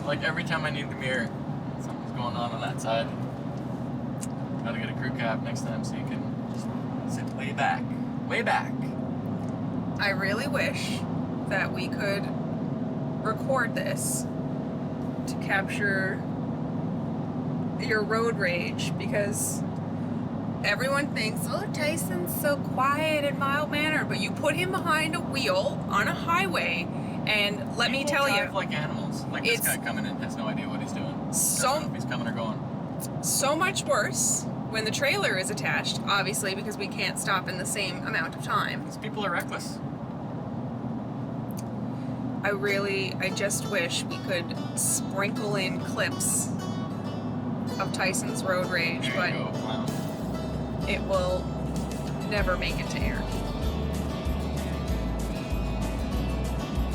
Like every time I need the mirror, something's going on that side. Gotta get a crew cab next time so you can just sit way back. Way back. I really wish that we could record this to capture your road rage, because everyone thinks, oh, Tyson's so quiet and mild-mannered, but you put him behind a wheel on a highway, and let me tell you, like animals. Like this guy coming in has no idea what he's doing. Doesn't know if he's coming or going. So much worse when the trailer is attached, obviously, because we can't stop in the same amount of time. These people are reckless. I just wish we could sprinkle in clips of Tyson's road rage, but it will never make it to air.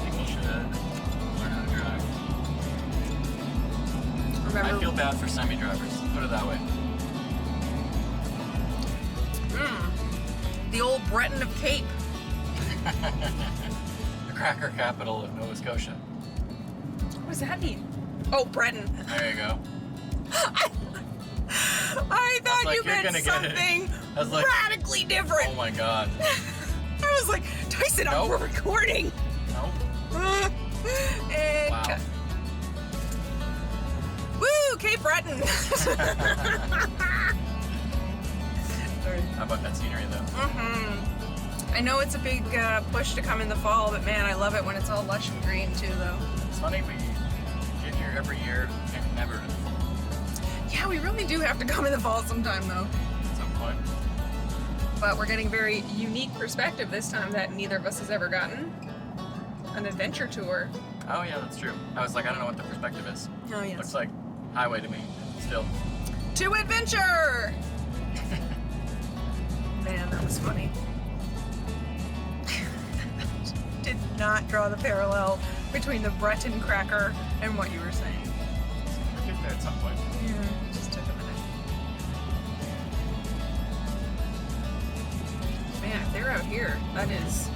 People should learn how to drive. Remember, I feel bad for semi-drivers, put it that way. the old Breton of Cape. The cracker capital of Nova Scotia. What does that mean? Oh, Breton. There you go. I thought like, you meant something radically different. Oh my god. I was like, Tyson, we're recording. Nope. And Wow. Woo, Cape Breton. How about that scenery though? I know it's a big push to come in the fall, but man, I love it when it's all lush and green too, though. It's funny, we get here every year and never in the fall. Yeah, we really do have to come in the fall sometime, though. At some point. But we're getting a very unique perspective this time that neither of us has ever gotten. An adventure tour. Oh yeah, that's true. I was like, I don't know what the perspective is. Oh, yes. Looks like highway to me, still. To adventure! Man, that was funny. Did not draw the parallel between the Breton cracker and what you were saying. We'll get there at some point. Yeah, it just took a minute. Man, if they're out here, that is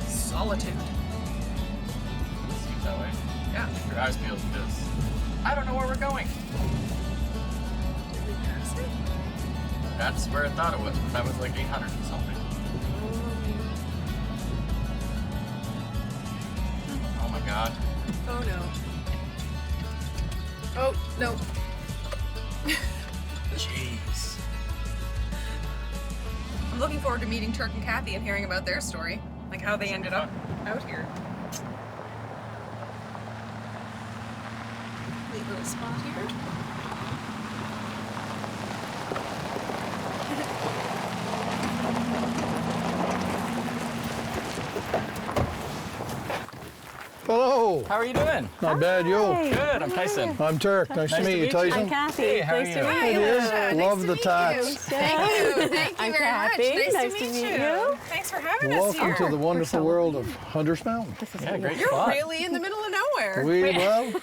solitude. It seems that way. Yeah. Keep your eyes peeled because I don't know where we're going. Did we pass it? That's where I thought it was, but that was like 800 or something. Oh my god. Oh no. Oh, no. Jeez. I'm looking forward to meeting Turk and Kathy and hearing about their story. Like how they ended up out here. Neat little spot here. Hello. How are you doing? Not bad, you. Good, I'm Tyson. I'm Turk. Nice to meet you, Tyson. I'm Kathy. Hey, how are nice you? to meet Hi, you. Alicia. Love Nice the to tats. meet you. Thank you. Thank you I'm very Kathy. much. Nice to meet you. Thanks for having us Welcome here. to the wonderful world of Hunter's Mountain. Yeah, great You're spot. really in the middle of nowhere. Well,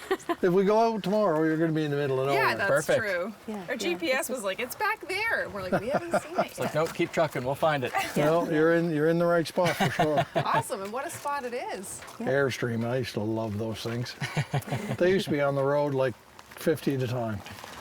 if we go out tomorrow, you're going to be in the middle of nowhere. Yeah, that's Perfect. true. Yeah, Our yeah. GPS was like, it's back there. We're like, we haven't seen it It's like, yet. nope, keep trucking, we'll find it. Well, you're in the right spot for sure. Awesome, and what a spot it is. Airstream, I used to love those things. They used to be on the road like 50 at a time.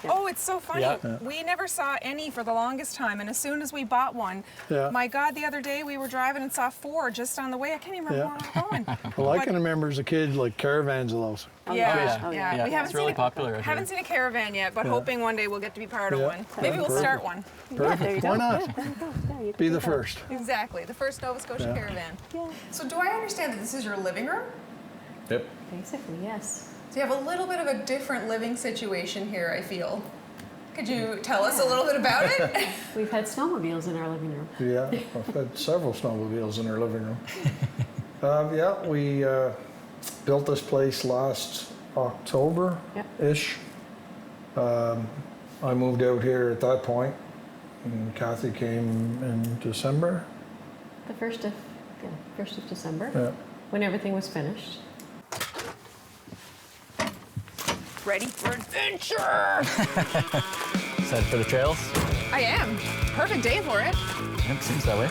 Oh, it's so funny. Yeah. We never saw any for the longest time, and as soon as we bought one, Yeah. my God, the other day we were driving and saw 4 just on the way. I can't even remember where I'm going. Well, I can remember as a kid, like caravans of those. Yeah, Oh, yeah. yeah. We haven't It's really seen popular. out haven't here. seen a caravan yet, but hoping one day we'll get to be part of Yeah. one. Maybe we'll Perfect. start one. Perfect. Why not? Be the first. Exactly, the first Nova Scotia Yeah. caravan. Yeah, So do I understand that this is your living room? Yep. basically, yes. So you have a little bit of a different living situation here, I feel. Could you tell us a little bit about it? We've had snowmobiles in our living room. Yeah, I've had several snowmobiles in our living room. Yeah, we built this place last October-ish. I moved out here at that point, and Kathy came in December. The 1st of December, Yeah. when everything was finished. Ready for adventure! Excited for the trails? I am. Perfect day for it. Yep, seems that way.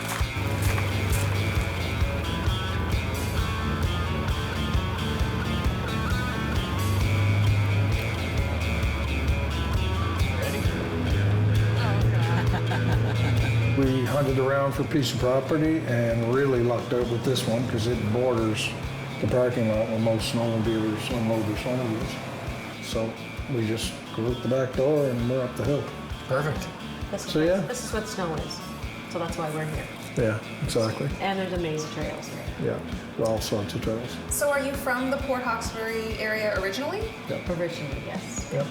scouted around for a piece of property and really lucked out with this one because it borders the parking lot where most snowmobilers unload their snowmobiles. So we just go out the back door and we're up the hill. Perfect. So, yeah. This is what snow is. So that's why we're here. Yeah, exactly. And there's a maze of trails here. Yeah, all sorts of trails. So are you from the Port Hawkesbury area originally? Originally, yes. Yep.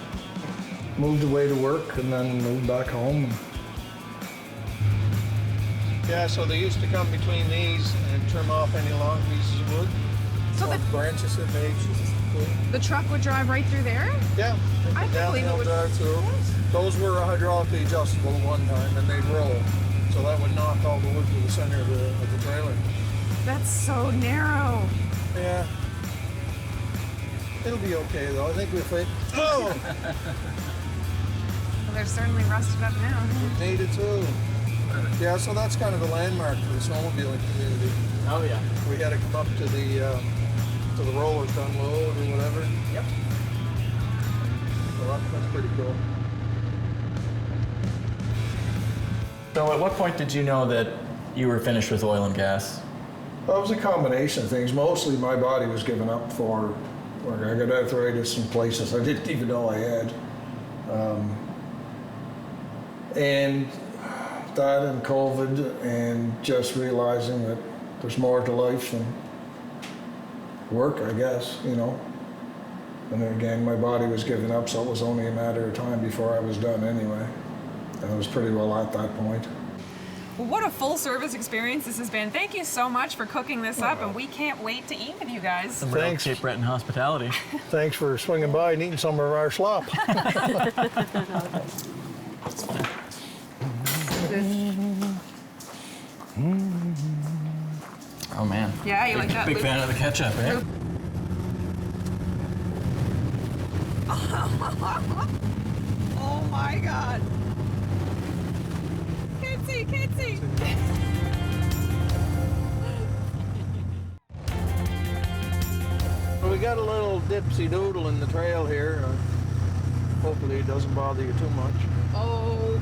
Moved away to work and then moved back home. Yeah, so they used to come between these and trim off any long pieces of wood. So Off branches that they the truck would drive right through there? Yeah, I can't believe it downhill would. drive through. Those were hydraulically adjustable at one time and they'd roll. So that would knock all the wood to the center of the trailer. That's so narrow. Yeah. It'll be okay though. I think we'll fit. Oh! Well, they're certainly rusted up now. We made it too. Yeah, so that's kind of a landmark for the snowmobiling community. Oh yeah. We had to come up to the rollers to unload or whatever. Yep. So that's pretty cool. So at what point did you know that you were finished with oil and gas? Well, it was a combination of things. Mostly my body was giving up for, like I got arthritis in places I didn't even know I had. And that and COVID and just realizing that there's more to life than work, I guess, you know. And then again, my body was giving up, so it was only a matter of time before I was done anyway. And I was pretty well at that point. Well, what a full service experience this has been. Thank you so much for cooking this up, and we can't wait to eat with you guys. Some real Thanks. Cape Breton hospitality. Thanks for swinging by and eating some of our slop. Oh man. Yeah, you like that, Big Luke? fan of the ketchup, eh? Oh my god. Can't see, can't see. We got a little dipsy doodle in the trail here. Hopefully it doesn't bother you too much. Oh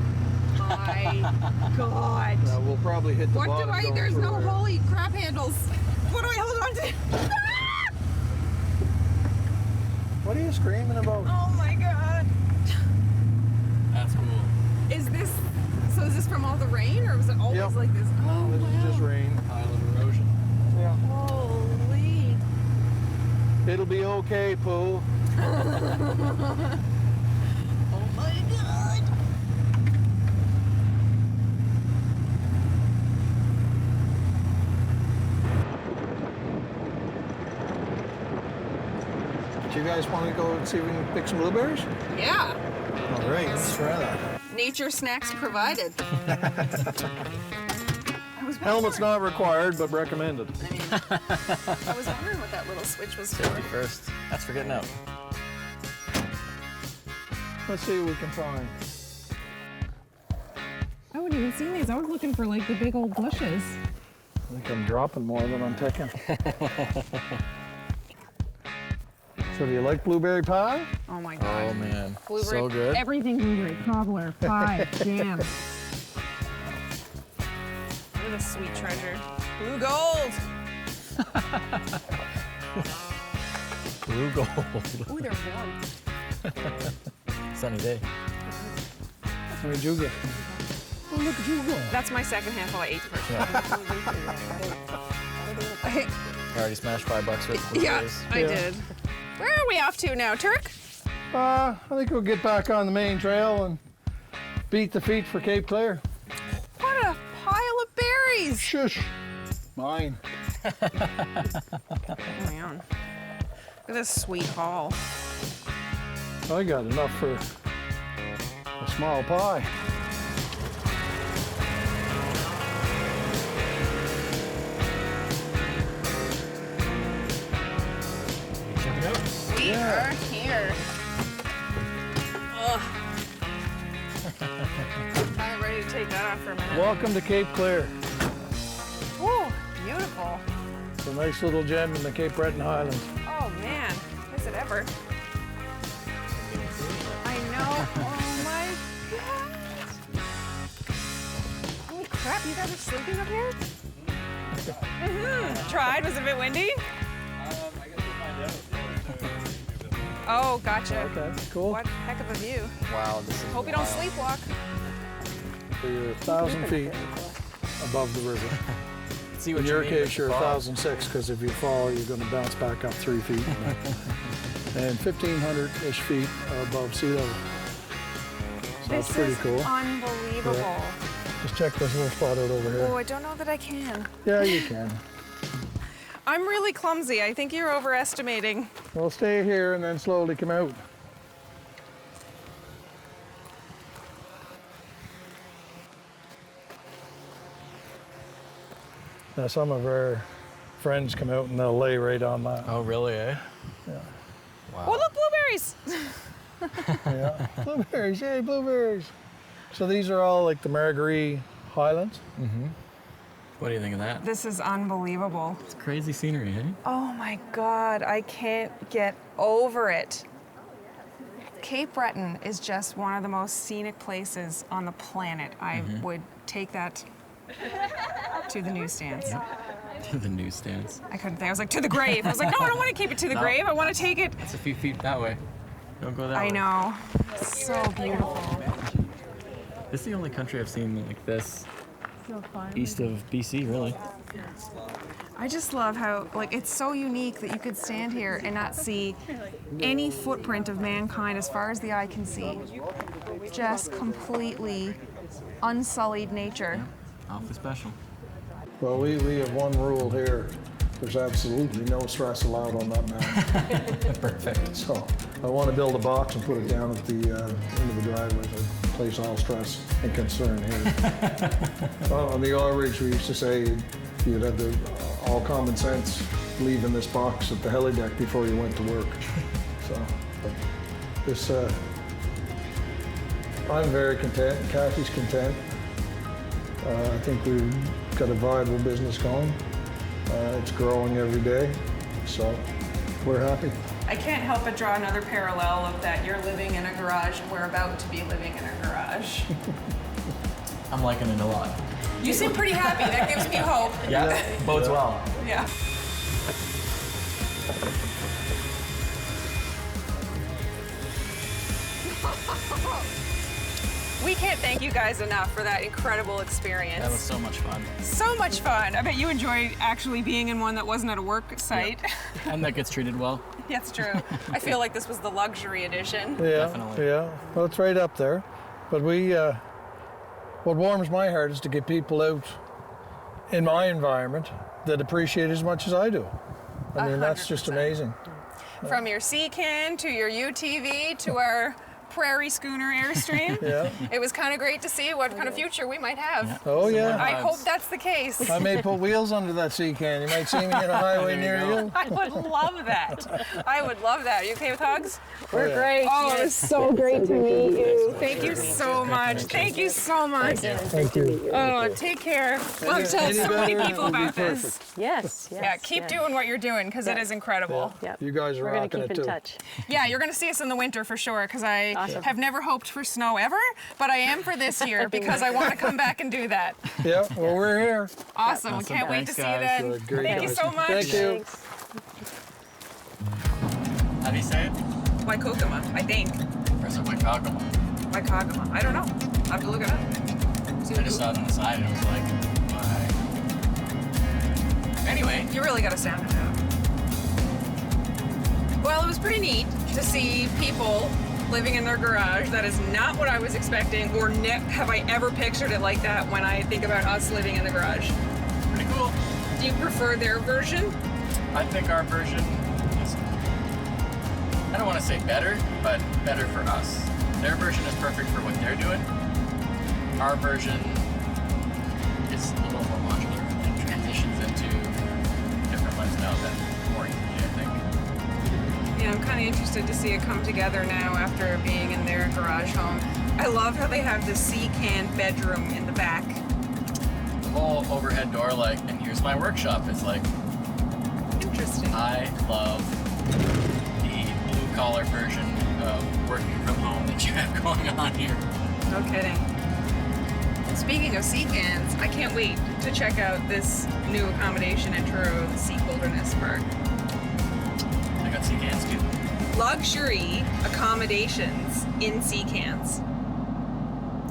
my god. We'll probably hit the What do bottom I, going there's through no here. holy crap handles. What do I hold on to? What are you screaming about? Oh my god. That's cool. Is this from all the rain, or was it always Yep. like this? Oh, This is just rain. Pile of erosion. Yeah. holy. It'll be okay, Pooh. Oh my god. Do you guys want to go and see if we can pick some blueberries? Yeah. All right, let's try that. Nature snacks provided. Helmet's not required, but recommended. I was wondering what that little switch was for. Safety first. That's for getting out. Let's see what we can find. I wouldn't even seen these. I was looking for like the big old bushes. I think I'm dropping more than I'm taking. So do you like blueberry pie? Oh my god. Oh man. Blueberry, So good. Everything blueberry. Cobbler, pie, jam. Look at this sweet treasure. Blue gold. Blue gold. Ooh, they're warm. Sunny day. Where did you get? Oh, look at you go. That's my second handful I ate first. Already smashed $5 worth of Yeah, blueberries. I Yeah. did. Where are we off to now, Turk? I think we'll get back on the main trail and beat the feet for Cape Clear. What a pile of berries. Shush. Mine. Oh, man. Look at this sweet haul. I got enough for a small pie. Check it out. We are here. Ugh. I'm ready to take that off for a minute. Welcome to Cape Clear. Ooh, beautiful. It's a nice little gem in the Cape Breton Highlands. Oh man, is it ever? I know. Oh my god. Holy crap. crap, you guys are sleeping up here? Tried? Was it a bit windy? I guess we'll find out. Oh, gotcha. Okay, cool. What a heck of a view. Wow, this is Hope you don't wild. sleepwalk. So you're 1,000 feet above the river. See In what your you mean with case, the you're fog. 1,006 because if you fall, you're going to bounce back up 3 feet. And 1,500-ish feet above sea level. So that's pretty cool. Unbelievable. Yeah. Just check this little spot out over here. Oh, I don't know that I can. Yeah, you can. I'm really clumsy. I think you're overestimating. Well, stay here and then slowly come out. Now, some of our friends come out and they'll lay right on that. Oh, really, eh? Yeah. Wow. Oh, look, blueberries. Yeah. Blueberries, yay, blueberries. So these are all like the Margaree Highlands. What do you think of that? This is unbelievable. It's crazy scenery, eh? Oh my God, I can't get over it. Cape Breton is just one of the most scenic places on the planet. I would take that to the newsstands. To the newsstands. I couldn't think. I was like, to the grave. I was like, no, I don't want to keep it to the No. grave. I want to take it. It's a few feet that way. Don't go that way. I know. So beautiful. This is the only country I've seen like this east of BC, really. I just love how, like, it's so unique that you could stand here and not see any footprint of mankind as far as the eye can see. Just completely unsullied nature. Awfully special. Well, we have one rule here. There's absolutely no stress allowed on that mountain. Perfect. So I want to build a box and put it down at the end of the driveway to place all stress and concern here. Well, on the oil rigs, we used to say you'd have to, all common sense, leave in this box at the heli deck before you went to work. So, but this, I'm very content. Kathy's content. I think we've got a viable business going. It's growing every day, so we're happy. I can't help but draw another parallel of that you're living in a garage and we're about to be living in a garage. I'm liking it a lot. You seem pretty happy. That gives me hope. Yeah, bodes well. Yeah. We can't thank you guys enough for that incredible experience. That was so much fun. So much fun. I bet you enjoyed actually being in one that wasn't at a work site. And that gets treated well. That's true. I feel like this was the luxury edition. Yeah, Definitely. yeah. Well, it's right up there. But we, what warms my heart is to get people out in my environment that appreciate it as much as I do. I mean, that's just 100%. amazing. From your Seacan to your UTV to our Prairie Schooner Airstream. Yeah. It was kind of great to see what kind of future we might have. Oh, yeah. I hope that's the case. I may put wheels under that sea can. You might see me in a highway There you near go. you. I would love that. I would love that. Are you okay with hugs? We're Great. Oh, it was so great to meet you. Thank you so much. Thank you so much. Thank you. Oh, take care. We'll have to tell so many people about this. Yes, yes. Yeah, keep doing what you're doing because it is incredible. Yep. You guys are We're going rocking to keep it in too. touch. Yeah, you're going to see us in the winter for sure because I Awesome. have never hoped for snow ever, but I am for this year because I want to come back and do that. Yeah, well, we're here. Awesome. We Awesome. can't wait Thanks, to see guys. you then. Great Thank you guys. so much. Thank you. Thanks. How do you say it? Waikokama, I think. Or is it Waikakama? Waikokama. I don't know. I'll have to look it up. See I what just saw it on the side and I was like, why? Anyway, You really got to sound it out. Well, it was pretty neat to see people living in their garage. That is not what I was expecting, or have I ever pictured it like that when I think about us living in the garage. pretty cool. Do you prefer their version? I think our version is, I don't want to say better, but better for us. Their version is perfect for what they're doing. Our version is a little more modular and transitions into different lifestyle that more easily, I think. Yeah, I'm kind of interested to see it come together now after being in their garage home. I love how they have the Seacan bedroom in the back. The whole overhead door, like, and here's my workshop. It's like, Interesting. I love the blue collar version of working from home that you have going on here. No kidding. Speaking of sea cans, I can't wait to check out this new accommodation in Truro, the Seek Wilderness Park. I got sea cans too. Luxury accommodations in sea cans.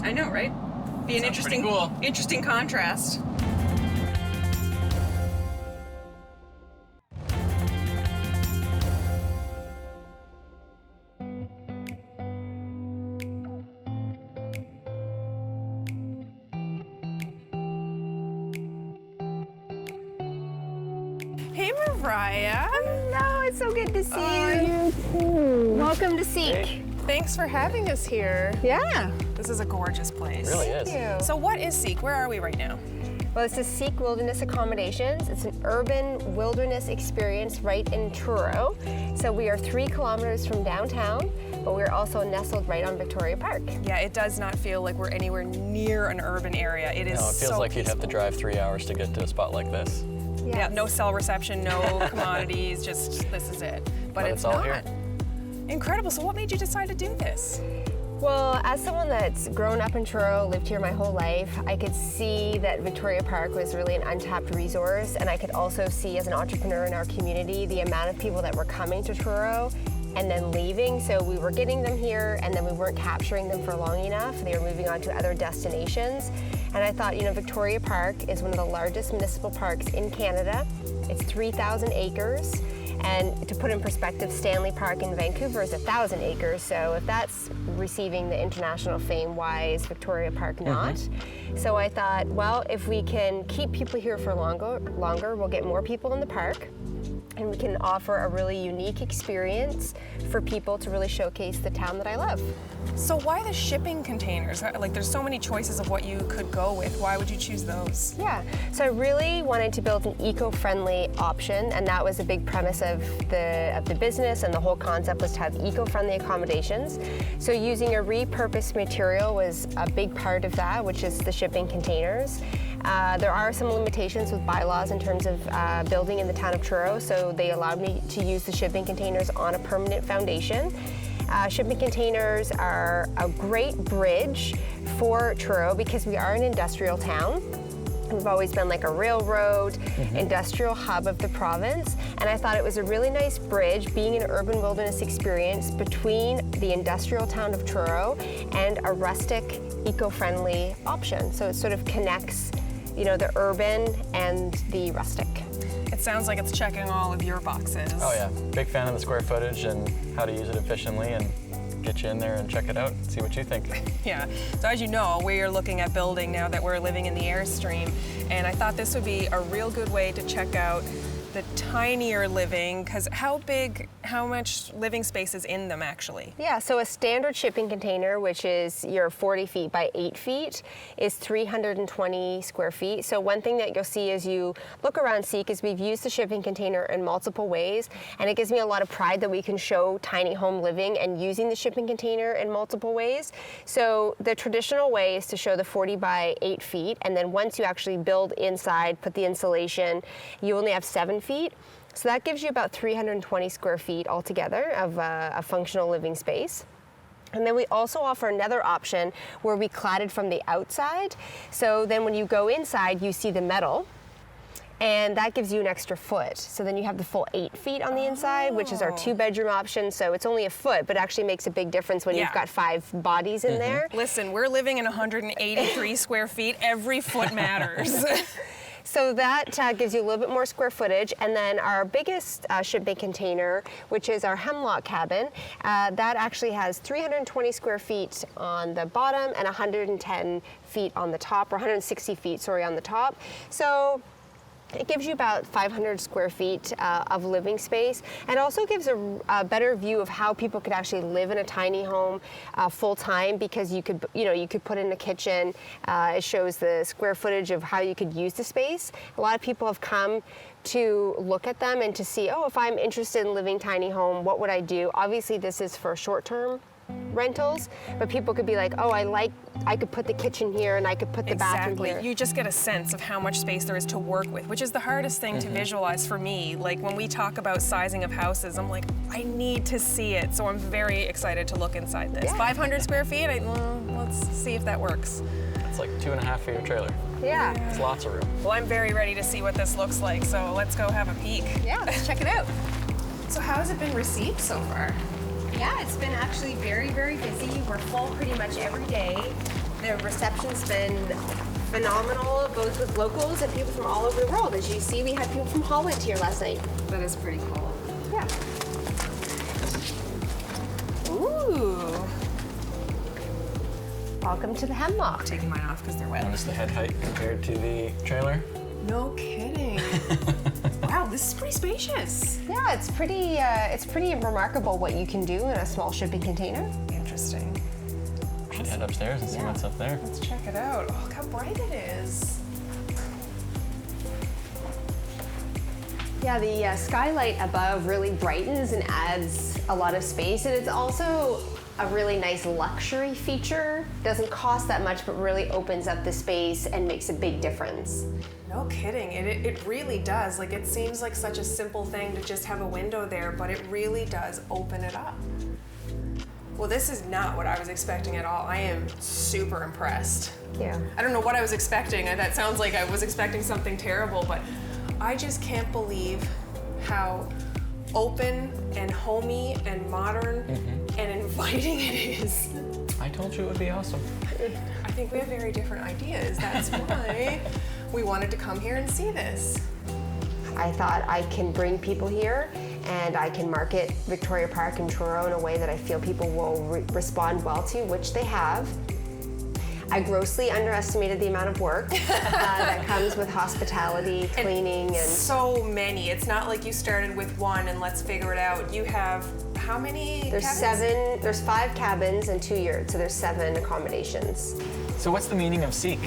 I know, right? Be an Sounds interesting, pretty cool. interesting contrast. Hey, Mariah. Hello, it's so good to see you too. Welcome to Seek. Thanks for having us here. Yeah. This is a gorgeous place. It really is. Thank you. So what is Seek? Where are we right now? Well, this is Seek Wilderness Accommodations. It's an urban wilderness experience right in Truro. So we are 3 kilometers from downtown, but we're also nestled right on Victoria Park. Yeah, it does not feel like we're anywhere near an urban area. It is No, it feels so like you'd have to peaceful. drive 3 hours to get to a spot like this. Yeah, no cell reception, no commodities, just this is it. But it's all not. here. Incredible. So what made you decide to do this? Well, as someone that's grown up in Truro, lived here my whole life, I could see that Victoria Park was really an untapped resource, and I could also see as an entrepreneur in our community the amount of people that were coming to Truro and then leaving. So we were getting them here, and then we weren't capturing them for long enough. They were moving on to other destinations. And I thought, Victoria Park is one of the largest municipal parks in Canada. It's 3,000 acres. And to put in perspective, Stanley Park in Vancouver is 1,000 acres. So if that's receiving the international fame, why is Victoria Park not? So I thought, well, if we can keep people here for longer, we'll get more people in the park. And we can offer a really unique experience for people to really showcase the town that I love. So why the shipping containers? Like there's so many choices of what you could go with. Why would you choose those? Yeah, so I really wanted to build an eco-friendly option, and that was a big premise of the business, and the whole concept was to have eco-friendly accommodations. So using a repurposed material was a big part of that, which is the shipping containers. There are some limitations with bylaws in terms of building in the town of Truro, so they allowed me to use the shipping containers on a permanent foundation. Shipping containers are a great bridge for Truro because we are an industrial town. We've always been like a railroad, industrial hub of the province, and I thought it was a really nice bridge, being an urban wilderness experience between the industrial town of Truro and a rustic, eco-friendly option. So it sort of connects, the urban and the rustic. It sounds like it's checking all of your boxes. Oh yeah, big fan of the square footage and how to use it efficiently, and get you in there and check it out, see what you think. Yeah, so as you know, we are looking at building now that we're living in the Airstream, and I thought this would be a real good way to check out the tinier living, because how much living space is in them actually? Yeah, so a standard shipping container, which is your 40 feet by 8 feet, is 320 square feet. So one thing that you'll see as you look around Seek is we've used the shipping container in multiple ways, and it gives me a lot of pride that we can show tiny home living and using the shipping container in multiple ways. So the traditional way is to show the 40 by 8 feet, and then once you actually build inside, put the insulation, you only have 7 feet. So that gives you about 320 square feet altogether of a functional living space. And then we also offer another option where we cladded from the outside. So then when you go inside, you see the metal, and that gives you an extra foot. So then you have the full 8 feet on the inside, which is our 2-bedroom option. So it's only a foot, but actually makes a big difference when you've got 5 bodies in there. Listen, we're living in 183 square feet. Every foot matters. So that gives you a little bit more square footage. And then our biggest shipping container, which is our hemlock cabin, that actually has 320 square feet on the bottom and 110 feet on the top, or 160 feet, sorry, on the top. So it gives you about 500 square feet of living space, and also gives a better view of how people could actually live in a tiny home full time, because you could put in a kitchen. It shows the square footage of how you could use the space. A lot of people have come to look at them and to see, if I'm interested in living tiny home, what would I do? Obviously, this is for short-term rentals, but people could be like, I could put the kitchen here and I could put the bathroom here. You just get a sense of how much space there is to work with, which is the hardest thing to visualize for me. Like when we talk about sizing of houses, I'm like, I need to see it. So I'm very excited to look inside this. Yeah. 500 square feet, let's see if that works. It's like 2.5 for your trailer. Yeah. It's lots of room. Well, I'm very ready to see what this looks like, so let's go have a peek. Yeah, let's check it out. So how has it been received so far? Yeah, it's been actually very, very busy. We're full pretty much every day. The reception's been phenomenal, both with locals and people from all over the world. As you see, we had people from Holland here last night. That is pretty cool. Yeah. Ooh. Welcome to the Hemlock. Taking mine off because they're wet. Notice the head height compared to the trailer. No kidding. Wow, this is pretty spacious. Yeah, it's pretty remarkable what you can do in a small shipping container. Interesting. We should head upstairs and see what's up there. Let's check it out. Oh, look how bright it is. Yeah, the skylight above really brightens and adds a lot of space, and it's also a really nice luxury feature. Doesn't cost that much, but really opens up the space and makes a big difference. No kidding, it really does. Like, it seems like such a simple thing to just have a window there, but it really does open it up. Well, this is not what I was expecting at all. I am super impressed. Yeah. I don't know what I was expecting. That sounds like I was expecting something terrible, but I just can't believe how open and homey and modern and inviting it is. I told you it would be awesome. I think we have very different ideas. That's why we wanted to come here and see this. I thought I can bring people here and I can market Victoria Park and Truro in a way that I feel people will respond well to, which they have. I grossly underestimated the amount of work that comes with hospitality, cleaning, and so many. It's not like you started with one and let's figure it out. You have how many there's cabins? there's 5 cabins and 2 yurts, so there's 7 accommodations. So what's the meaning of Seek?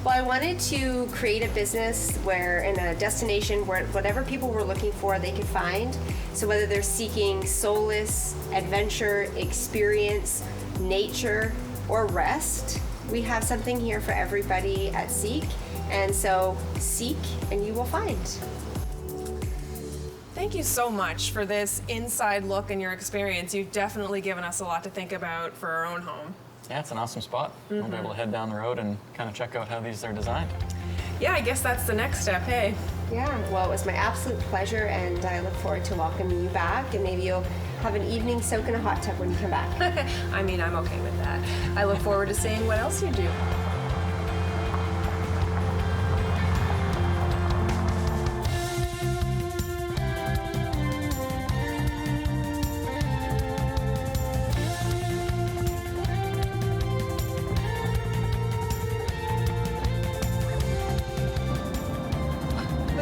Well, I wanted to create a business where, in a destination where whatever people were looking for, they could find. So whether they're seeking solace, adventure, experience, nature, or rest, we have something here for everybody at Seek. And so seek and you will find. Thank you so much for this inside look and your experience. You've definitely given us a lot to think about for our own home. Yeah, it's an awesome spot. We'll be able to head down the road and kind of check out how these are designed. Yeah, I guess that's the next step, hey? Yeah, well, it was my absolute pleasure, and I look forward to welcoming you back, and maybe you'll have an evening soak in a hot tub when you come back. I mean, I'm okay with that. I look forward to seeing what else you do.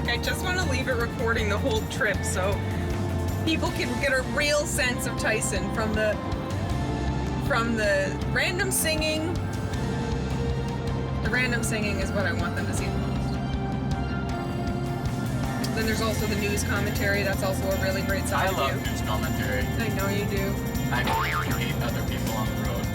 I just want to leave it recording the whole trip so people can get a real sense of Tyson from the random singing. The random singing is what I want them to see the most. Then there's also the news commentary. That's also a really great side I of love you. news commentary. I know you do. I hate other people on the road.